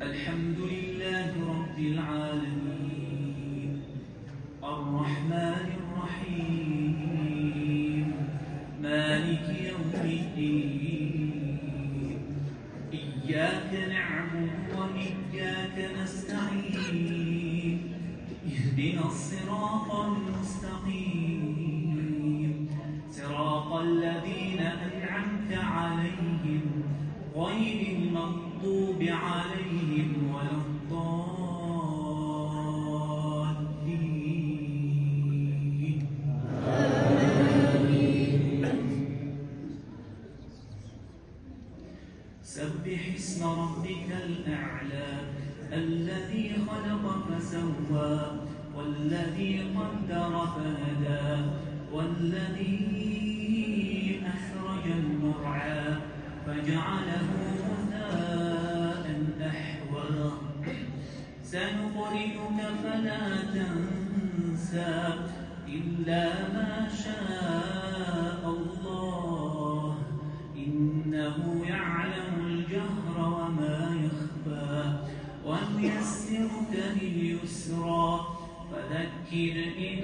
الحمد لله رب العالمين الرحمن الرحيم مالك يوم الدين إياك نعبد وإياك نستعين اهدنا الصراط المستقيم صراط الذين أنعمت عليهم غير المغضوب عليهم ولا الضالين سبح اسم ربك الأعلى الذي خلق فسوى والذي قدر فهدى والذي أخرج المرعى فجعله غثاء أحوى سنقرئك فلا تنسى إلا ما شاء الله إنه يعلم الجهر وما يخفى ونيسرك لليسرى فذكر إن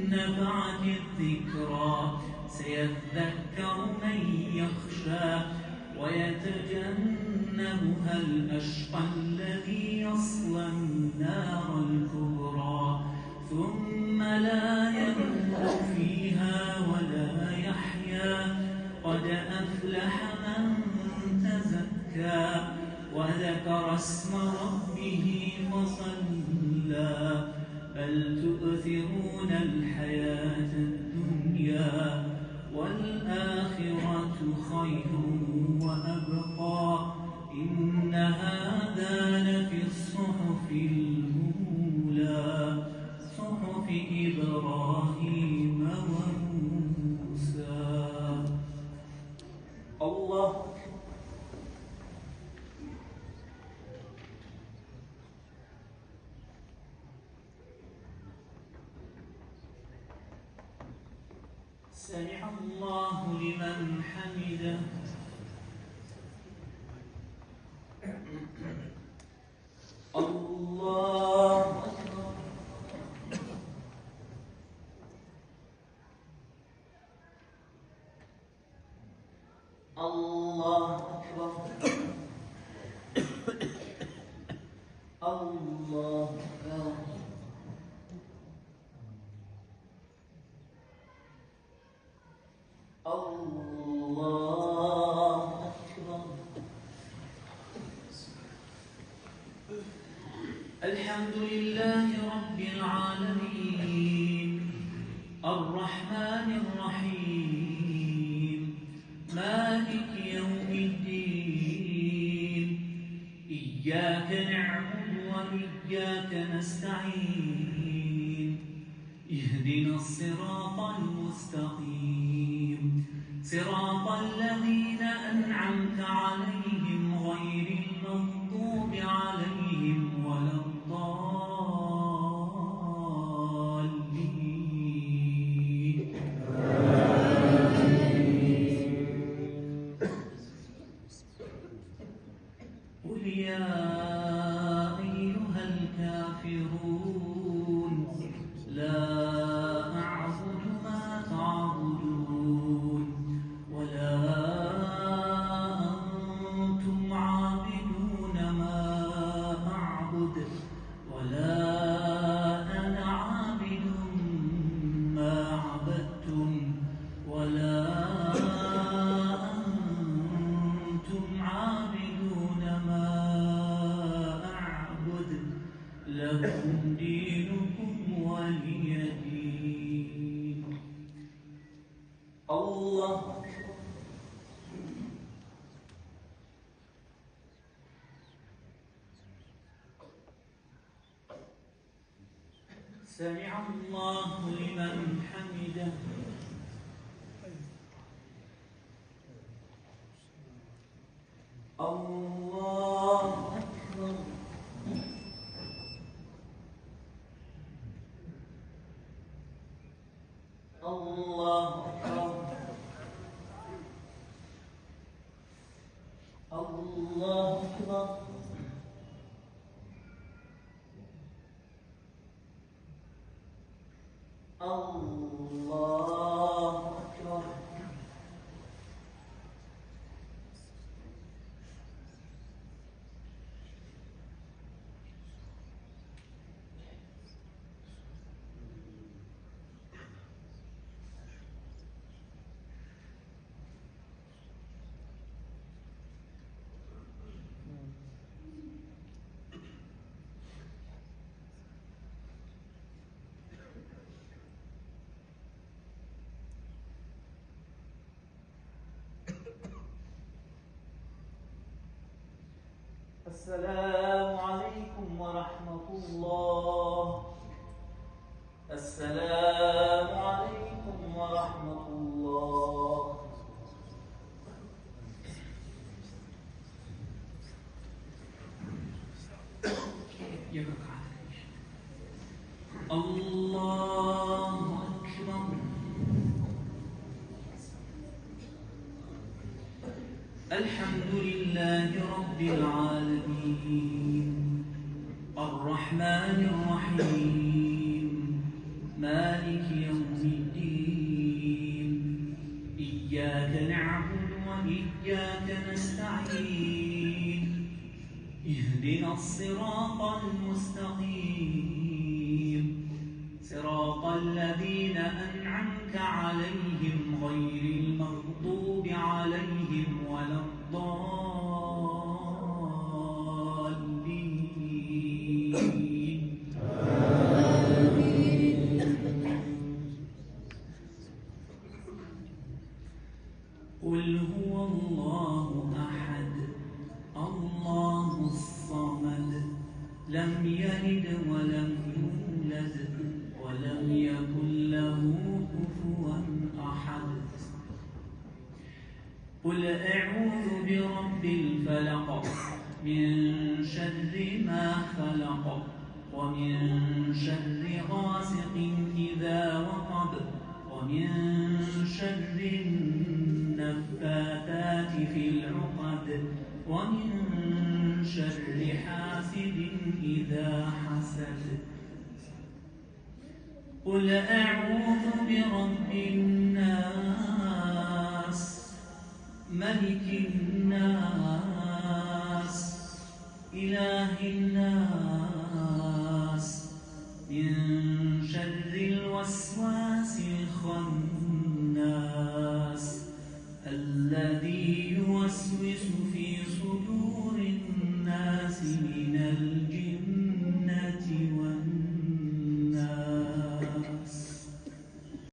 نفعت الذكرى سيذكر من يخشى ويتجنبها الأشقى الذي يصلى النار الكبرى ثم لا يموت فيها ولا يحيا قد أفلح من تزكى وذكر اسم ربه فصلى بل تؤثرون الحياة الدنيا والآخرة خير وأبقى إن هذا لفي الصحف الأولى صحف إبراهيم وموسى الله سمع الله لمن حمده الله أكبر الله أكبر الله أكبر الله أكبر الحمد لله رب العالمين الرحمن الرحيم مالك يوم الدين إياك نعبد وإياك نستعين اهدنا الصراط المستقيم صراط الذين أنعمت عليهم غير المغضوب عليهم ولا الضالين قل يا أيها الكافرون لا أعبد ما تعبدون ولا أنتم عابدون ما أعبد ولا أنا عابد ما عبدتم ولا أنتم عابدون ما أعبد لكم دينكم ولي دين الله سمع الله لمن حمده الله أكبر الله أكبر الله أكبر الله أكبر. السلام عليكم ورحمة الله. السلام عليكم ورحمة الله. الله أكبر. الحمد لله رب العالمين الرحمن الرحيم مالك يوم الدين إياك نعبد وإياك نستعين اهدنا الصراط المستقيم صراط الذين أنعمت عليهم غير المغضوب عليهم ولا الضالين. قل هو الله أحد الله الصمد لم يلد ولم يولد ولم يكن له كفوا أحد. قل أعوذ برب الفلق من شر ما خلق ومن شر غاسق إذا وقب ومن شر النفاثات في العقد ومن شر حاسد إذا حسد. قل أعوذ برب الناس ملك الناس إله الناس من شر الوسواس الخناس الذي يوسوس